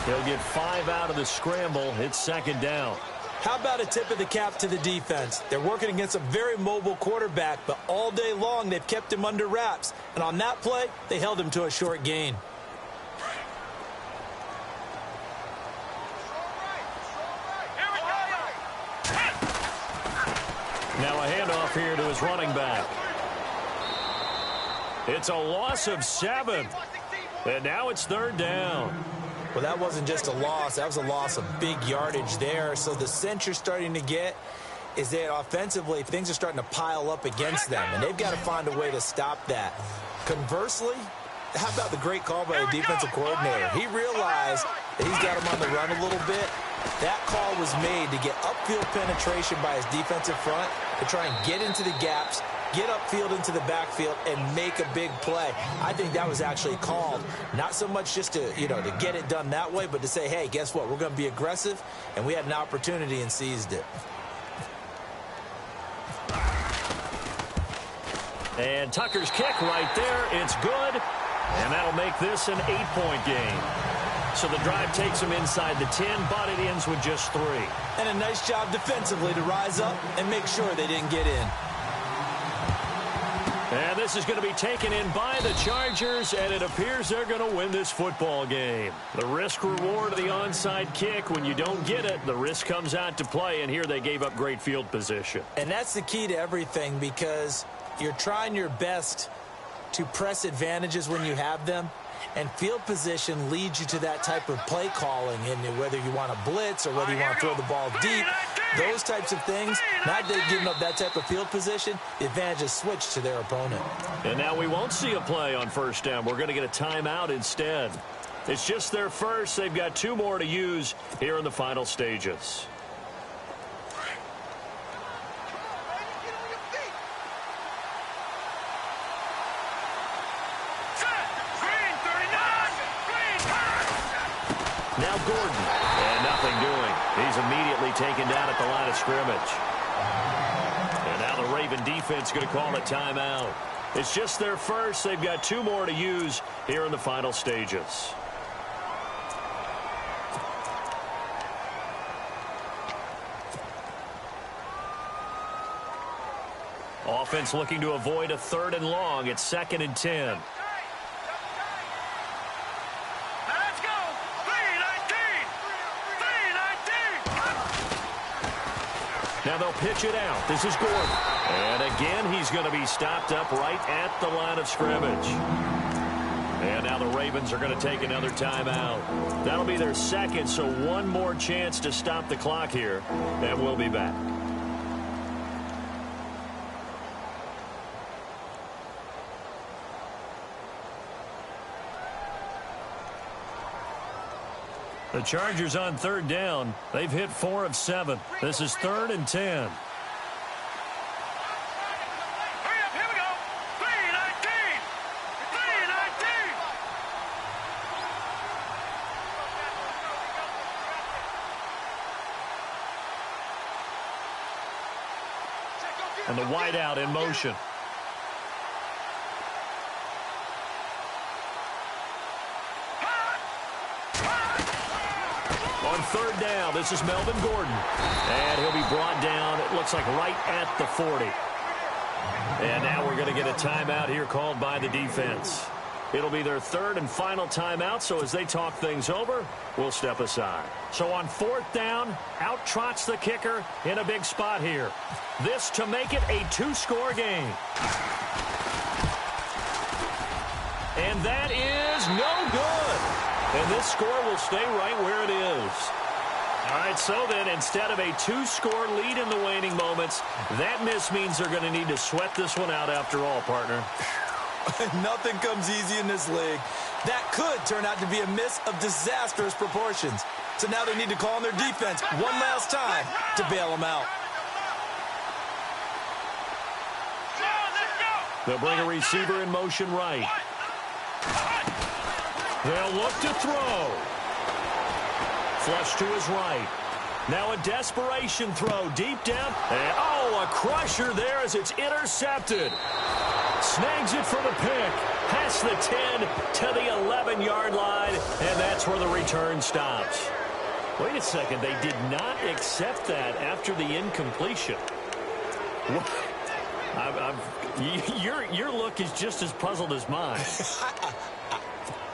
He'll get 5 out of the scramble. It's 2nd down. How about a tip of the cap to the defense? They're working against a very mobile quarterback, but all day long they've kept him under wraps. And on that play, they held him to a short gain. Now a handoff here to his running back. It's a loss of 7. And now it's 3rd down. Well, that wasn't just a loss. That was a loss of big yardage there. So the sense you're starting to get is that offensively, things are starting to pile up against them, and they've got to find a way to stop that. Conversely, how about the great call by the defensive coordinator? He realized that he's got him on the run a little bit. That call was made to get upfield penetration by his defensive front to try and get into the gaps, get upfield into the backfield, and make a big play. I think that was actually called not so much just to, to get it done that way, but to say, hey, guess what? We're going to be aggressive, and we had an opportunity and seized it. And Tucker's kick right there. It's good, and that'll make this an 8-point game. So the drive takes them inside the 10, but it ends with just 3. And a nice job defensively to rise up and make sure they didn't get in. And this is going to be taken in by the Chargers, and it appears they're going to win this football game. The risk-reward of the onside kick, when you don't get it, the risk comes out to play, and here they gave up great field position. And that's the key to everything, because you're trying your best to press advantages when you have them, and field position leads you to that type of play calling, and whether you want to blitz or whether you want to throw the ball deep, those types of things. Now they've given up that type of field position, the advantage is switched to their opponent. And now we won't see a play on first down. We're going to get a timeout instead. It's just their first. They've got 2 more to use here in the final stages. Now Gordon, and nothing doing. He's immediately taken down at the line of scrimmage. And now the Raven defense going to call a timeout. It's just their first. They've got 2 more to use here in the final stages. Offense looking to avoid a 3rd and long. It's 2nd and 10. Now they'll pitch it out. This is Gordon. And again, he's going to be stopped up right at the line of scrimmage. And now the Ravens are going to take another timeout. That'll be their 2nd, so 1 more chance to stop the clock here. And we'll be back. The Chargers on 3rd down. They've hit 4 of 7. This is 3rd and 10. Hurry up, here we go. 3-19. 3-19. And the wideout in motion. On 3rd down, this is Melvin Gordon. And he'll be brought down, it looks like right at the 40. And now we're going to get a timeout here called by the defense. It'll be their 3rd and final timeout, so as they talk things over, we'll step aside. So on 4th down, out trots the kicker in a big spot here. This to make it a 2-score game. And that is no good. And this score will stay right where it is. All right, so then instead of a 2-score lead in the waning moments, that miss means they're going to need to sweat this one out after all, partner. Nothing comes easy in this league. That could turn out to be a miss of disastrous proportions. So now they need to call on their defense one last time to bail them out. They'll bring a receiver in motion right. They'll look to throw. Flush to his right. Now a desperation throw deep down. And, oh, a crusher there as it's intercepted. Snags it for the pick. Past the 10 to the 11-yard line. And that's where the return stops. Wait a second. They did not accept that after the incompletion. Your look is just as puzzled as mine.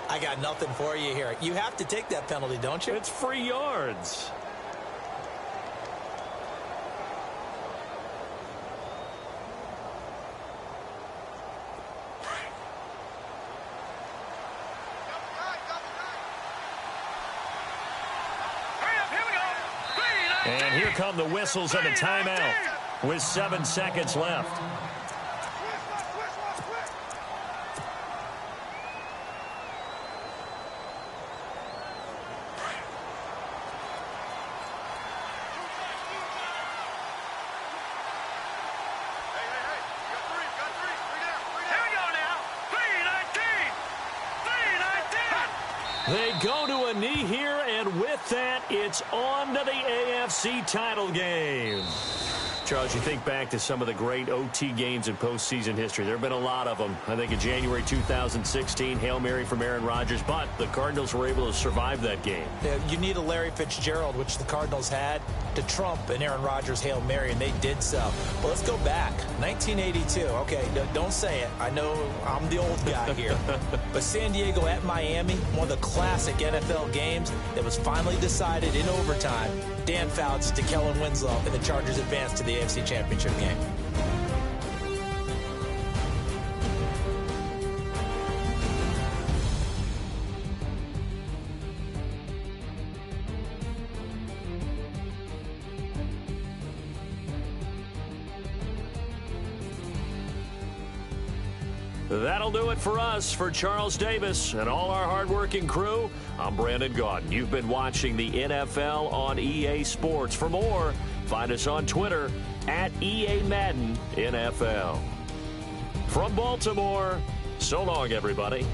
I got nothing for you here. You have to take that penalty, don't you? It's free yards. And here come the whistles and the timeout with 7 seconds left. They go to a knee here, and with that, it's on to the AFC title game. Charles, you think back to some of the great OT games in postseason history. There have been a lot of them. I think in January 2016, Hail Mary from Aaron Rodgers, but the Cardinals were able to survive that game. Yeah, you need a Larry Fitzgerald, which the Cardinals had, to trump an Aaron Rodgers Hail Mary, and they did so. But let's go back. 1982. Okay, don't say it. I know I'm the old guy here. But San Diego at Miami, one of the classic NFL games that was finally decided in overtime. Dan Fouts to Kellen Winslow, and the Chargers advanced to the AFC Championship game. That'll do it for us. For Charles Davis and all our hardworking crew, I'm Brandon Gaudin. You've been watching the NFL on EA Sports. For more, find us on Twitter at EA Madden NFL. From Baltimore, so long, everybody.